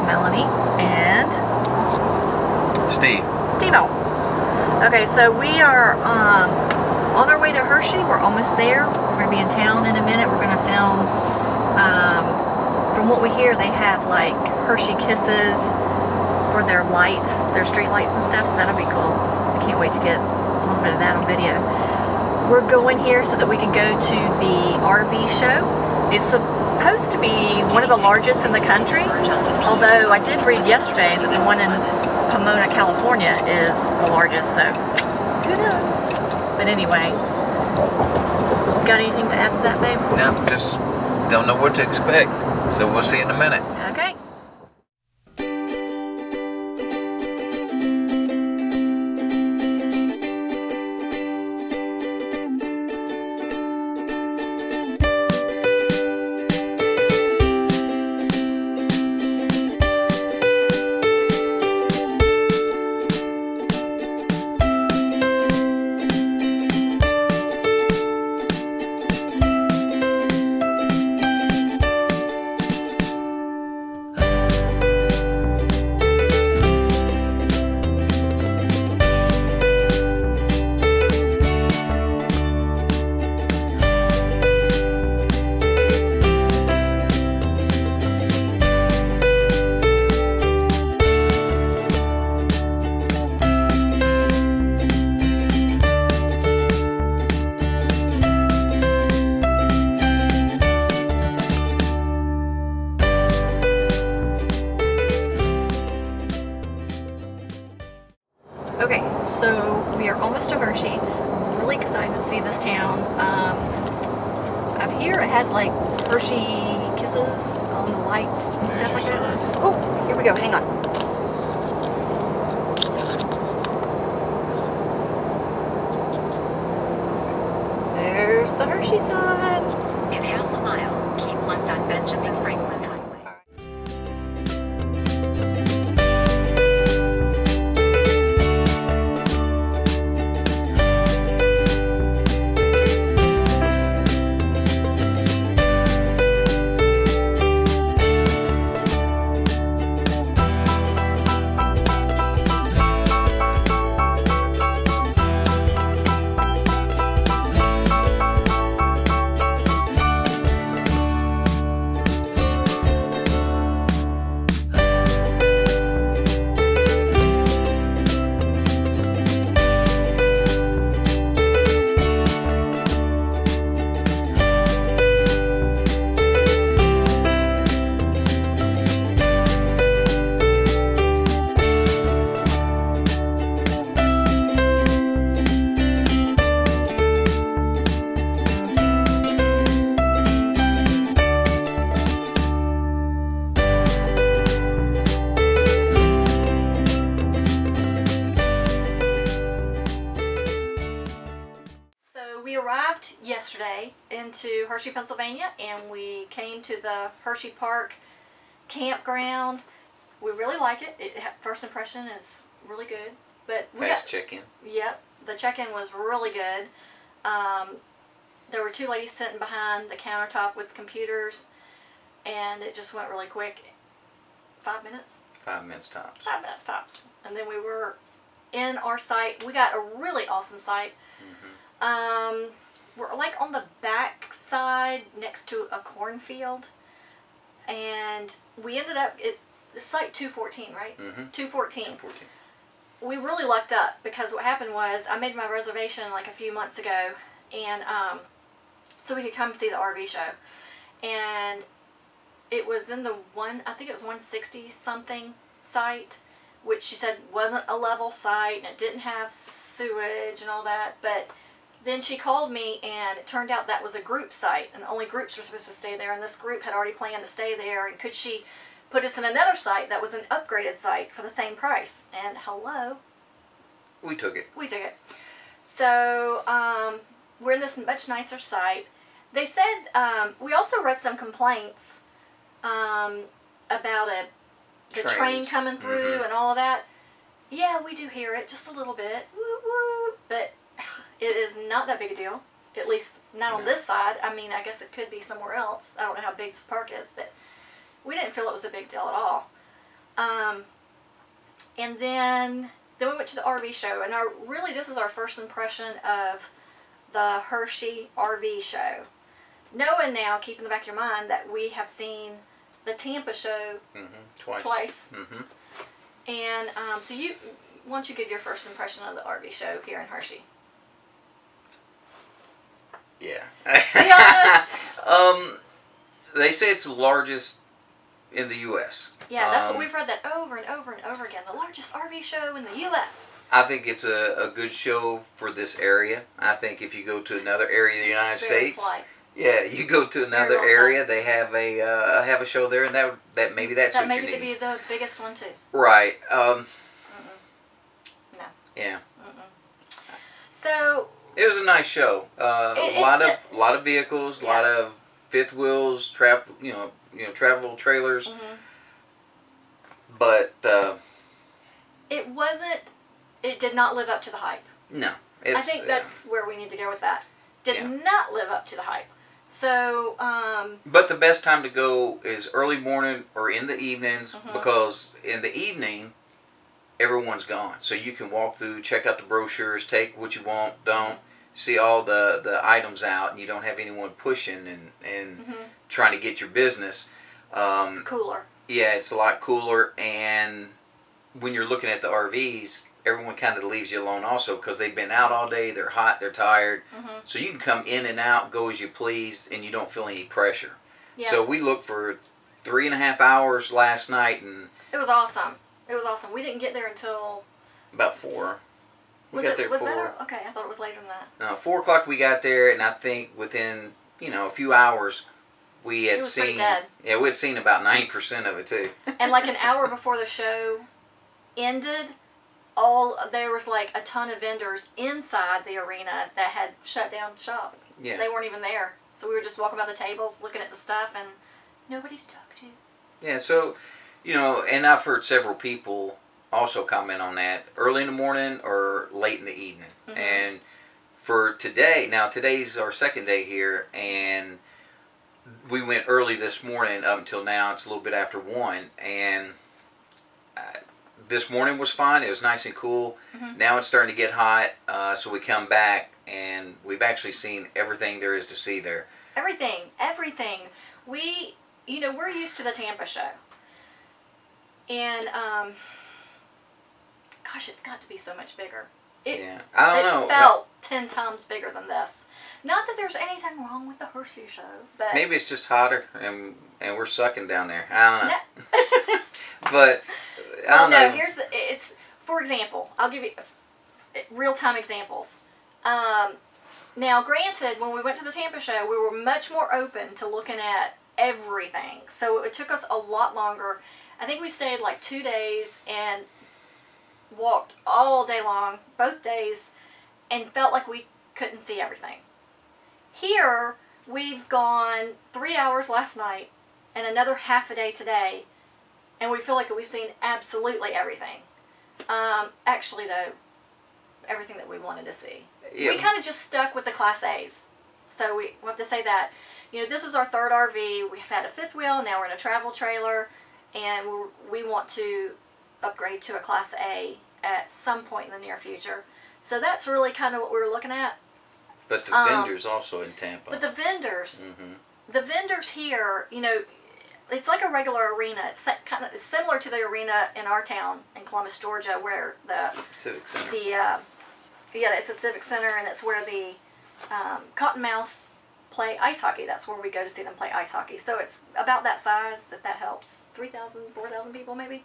Melanie and Steve-O. Okay, so we are on our way to Hershey. We're almost there. We're going to be in town in a minute. We're going to film, from what we hear, they have like Hershey Kisses for their lights, their street lights and stuff, so that'll be cool. I can't wait to get a little bit of that on video. We're going here so that we can go to the RV show. It's supposed to be one of the largest in the country, although I did read yesterday that the one in Pomona, California is the largest, so who knows? But anyway, got anything to add to that, babe? No, just don't know what to expect, so we'll see in a minute. Okay. Okay, so we are almost to Hershey. Really excited to see this town. I've heard it has like Hershey Kisses on the lights and stuff like that. Oh, here we go, hang on. There's the Hershey sign. In half a mile, keep left on Benjamin Franklin Highway. We arrived yesterday into Hershey, Pennsylvania, and we came to the Hershey Park campground. We really like it. First impression is really good. But Fast check-in. Yep, the check-in was really good. There were two ladies sitting behind the countertop with computers, and it just went really quick. 5 minutes? 5 minutes tops. 5 minutes tops. And then we were in our site. We got a really awesome site. We're like on the back side next to a cornfield, and we ended up, it's site 214, right? 214. 214. We really lucked up because what happened was I made my reservation like a few months ago, and so we could come see the RV show, and it was in the I think it was 160 something site, which she said wasn't a level site and it didn't have sewage and all that. But then she called me, and it turned out that was a group site, and only groups were supposed to stay there, and this group had already planned to stay there, and could she put us in another site that was an upgraded site for the same price? And hello, we took it. we took it. So we're in this much nicer site. They said, we also read some complaints about the train coming through and all of that. Yeah, we do hear it just a little bit, woo woo, but it is not that big a deal. At least not on this side. I mean, I guess it could be somewhere else. I don't know how big this park is, but we didn't feel it was a big deal at all. And then we went to the RV show, and really this is our first impression of the Hershey RV show. Knowing now, keep in the back of your mind that we have seen the Tampa show twice. And so why don't you give your first impression of the RV show here in Hershey? Yeah. Be honest. They say it's the largest in the U.S. Yeah, that's what we've read that over and over and over again. The largest RV show in the U.S. I think it's a good show for this area. I think if you go to another area of the United States, yeah, you go to another area, they have a show there, and that maybe that's what you need. That may be the biggest one too. Right. No. Yeah. So it was a nice show. A lot of vehicles, a lot of fifth wheels, travel trailers. But it did not live up to the hype. No. I think that's where we need to go with that. Did not live up to the hype. So, but the best time to go is early morning or in the evenings, because in the evening, everyone's gone. So you can walk through, check out the brochures, take what you want, don't, see all the items out, and you don't have anyone pushing and trying to get your business. It's cooler. Yeah, it's a lot cooler, and when you're looking at the RVs, everyone kind of leaves you alone also, because they've been out all day, they're hot, they're tired. So you can come in and out, go as you please, and you don't feel any pressure. Yeah. So we looked for 3.5 hours last night, and it was awesome. It was awesome. We didn't get there until about 4. We got there at 4. Okay, I thought it was later than that. No, 4 o'clock we got there, and I think within a few hours we had seen. Yeah, we had seen about 9% of it too. And like an hour before the show ended, there was like a ton of vendors inside the arena that had shut down shop. Yeah. They weren't even there. So we were just walking by the tables, looking at the stuff, and nobody to talk to. Yeah, so, and I've heard several people also comment on that, early in the morning or late in the evening. And for today, now today's our second day here, and we went early this morning up until now. It's a little bit after 1, and this morning was fine. It was nice and cool. Now it's starting to get hot, so we come back, and we've actually seen everything there is to see there. Everything. We're used to the Tampa show. And, gosh, it's got to be so much bigger. I don't know. It felt 10 times bigger than this. Not that there's anything wrong with the Hershey show, but maybe it's just hotter, and we're sucking down there. I don't know. But I don't know. It's for example, I'll give you real-time examples. Now, granted, when we went to the Tampa show, we were much more open to looking at everything. So it took us a lot longer. I think we stayed like 2 days and walked all day long, both days, and felt like we couldn't see everything. Here, we've gone 3 hours last night and another half a day today, and we feel like we've seen absolutely everything. Actually, though, everything that we wanted to see. Yeah. We kind of just stuck with the Class A's. So we have to say that. This is our third RV. We've had a fifth wheel. Now we're in a travel trailer. And we want to upgrade to a Class A at some point in the near future. So that's really kind of what we were looking at. But the vendors also in Tampa. But the vendors. The vendors here, it's like a regular arena. It's kind of similar to the arena in our town in Columbus, Georgia, where the Civic Center. It's the Civic Center, and it's where the Cottonmouths play ice hockey. That's where we go to see them play ice hockey. So it's about that size, if that helps. 3,000, 4,000 people maybe.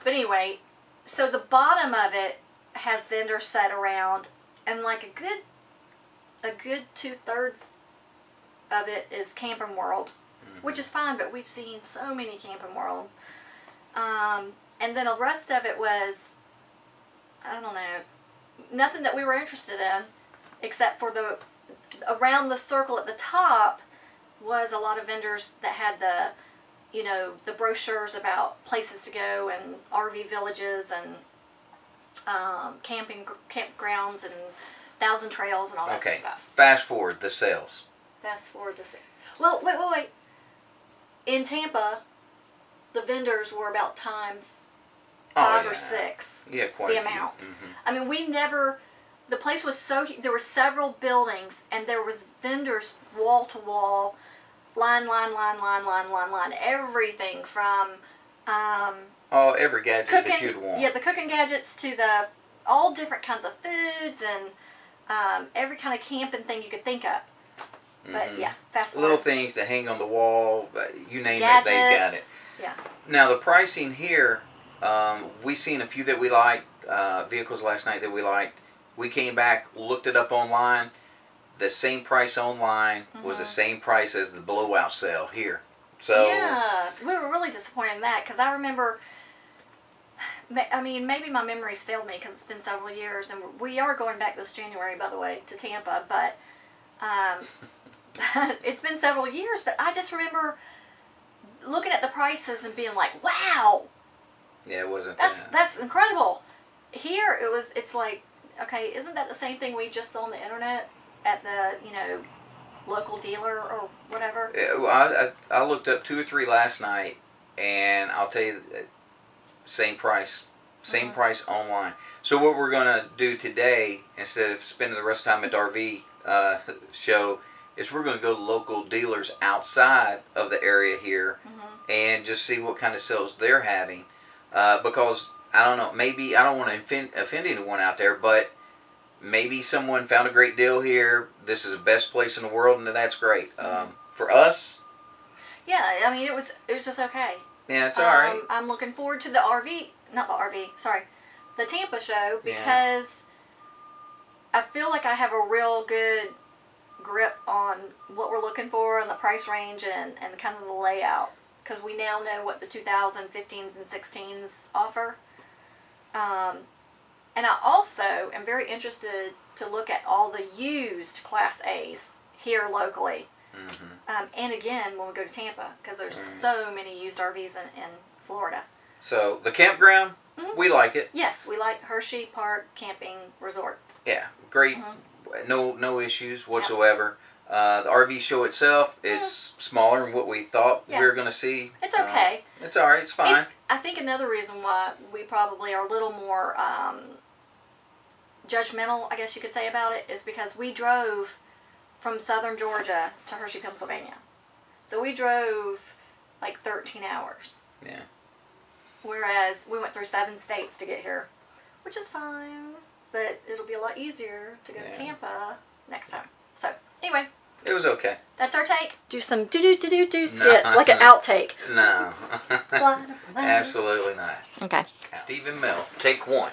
But anyway, so the bottom of it has vendors set around, and like a good 2/3 of it is Camping World. Which is fine, but we've seen so many Camping World. And then the rest of it was, I don't know, nothing that we were interested in, except for around the circle at the top was a lot of vendors that had the brochures about places to go and RV villages and campgrounds and 1,000 trails and all that stuff. Fast forward the sales. Well, wait. In Tampa, the vendors were about times 5 or 6. Yeah, quite the a few. amount. Mm-hmm. I mean, we never. The place was so. There were several buildings, and there was vendors wall to wall, line. Everything from. Every gadget Cooking, that you'd want. yeah, the cooking gadgets to the all different kinds of foods and every kind of camping thing you could think of. But yeah, fast Little forward. things to hang on the wall, you name Gadgets. it, they've got it. Yeah. Now the pricing here, we seen a few that we liked, vehicles last night that we liked. We came back, looked it up online. The same price online was the same price as the blowout sale here. So yeah, we were really disappointed in that because I remember. I mean, maybe my memories failed me because it's been several years, and we are going back this January, by the way, to Tampa. But it's been several years. But I just remember looking at the prices and being like, "Wow, yeah, it wasn't. that's incredible." Here, it's like, okay, isn't that the same thing we just saw on the internet at the local dealer or whatever? Yeah, well, I looked up 2 or 3 last night, and I'll tell you, same price online. So what we're gonna do today, instead of spending the rest of the time at the RV show, is we're gonna go to local dealers outside of the area here and just see what kind of sales they're having. Because I don't know, maybe I don't want to offend anyone out there, but maybe someone found a great deal here. This is the best place in the world, and that's great. For us, yeah, I mean, it was just okay. yeah, it's all right. I'm looking forward to the Tampa show, because I feel like I have a real good grip on what we're looking for and the price range and kind of the layout, because we now know what the 2015s and 16s offer. And I also am very interested to look at all the used Class A's here locally. And again, when we go to Tampa, because there's so many used RVs in Florida. So the campground, we like it. Yes, we like Hershey Park Camping Resort. Yeah, great. No issues whatsoever. The RV show itself, it's smaller than what we thought we were going to see. It's okay. It's all right. It's fine. I think another reason why we probably are a little more judgmental, I guess you could say, about it is because we drove from southern Georgia to Hershey, Pennsylvania. So we drove like 13 hours. Yeah. Whereas we went through 7 states to get here, which is fine, but it'll be a lot easier to go to Tampa next time. So anyway. It was okay. That's our take. Do some do skits, like an outtake. No. Absolutely not. Okay. Stephen Mel, take 1.